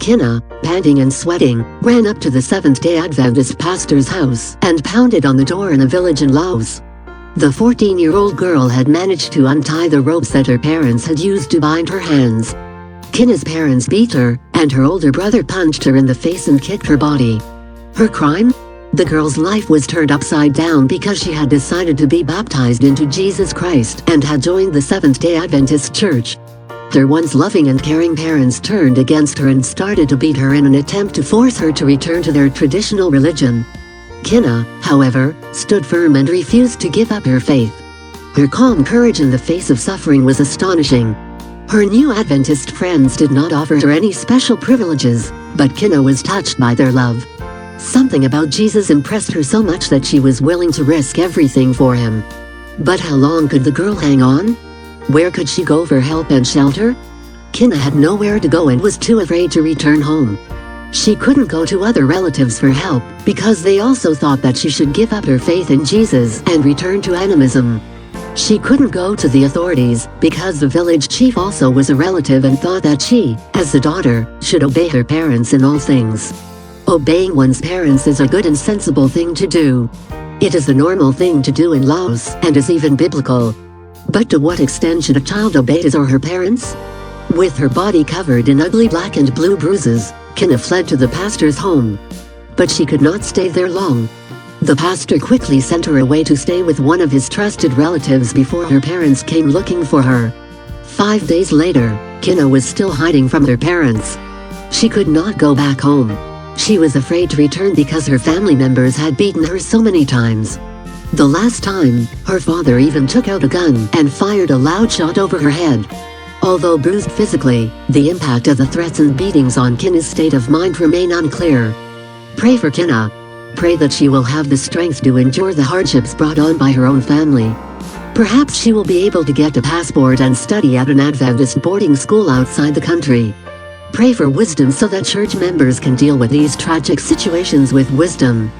Kina, panting and sweating, ran up to the Seventh-day Adventist pastor's house and pounded on the door in a village in Laos. The 14-year-old girl had managed to untie the ropes that her parents had used to bind her hands. Kina's parents beat her, and her older brother punched her in the face and kicked her body. Her crime? The girl's life was turned upside down because she had decided to be baptized into Jesus Christ and had joined the Seventh-day Adventist Church. Their once loving and caring parents turned against her and started to beat her in an attempt to force her to return to their traditional religion. Kina, however, stood firm and refused to give up her faith. Her calm courage in the face of suffering was astonishing. Her new Adventist friends did not offer her any special privileges, but Kina was touched by their love. Something about Jesus impressed her so much that she was willing to risk everything for him. But how long could the girl hang on? Where could she go for help and shelter? Kina had nowhere to go and was too afraid to return home. She couldn't go to other relatives for help, because they also thought that she should give up her faith in Jesus and return to animism. She couldn't go to the authorities, because the village chief also was a relative and thought that she, as the daughter, should obey her parents in all things. Obeying one's parents is a good and sensible thing to do. It is a normal thing to do in Laos, and is even biblical. But to what extent should a child obey his or her parents? With her body covered in ugly black and blue bruises, Kina fled to the pastor's home. But she could not stay there long. The pastor quickly sent her away to stay with one of his trusted relatives before her parents came looking for her. 5 days later, Kina was still hiding from her parents. She could not go back home. She was afraid to return because her family members had beaten her so many times. The last time, her father even took out a gun and fired a loud shot over her head. Although bruised physically, the impact of the threats and beatings on Kina's state of mind remain unclear. Pray for Kina. Pray that she will have the strength to endure the hardships brought on by her own family. Perhaps she will be able to get a passport and study at an Adventist boarding school outside the country. Pray for wisdom so that church members can deal with these tragic situations with wisdom.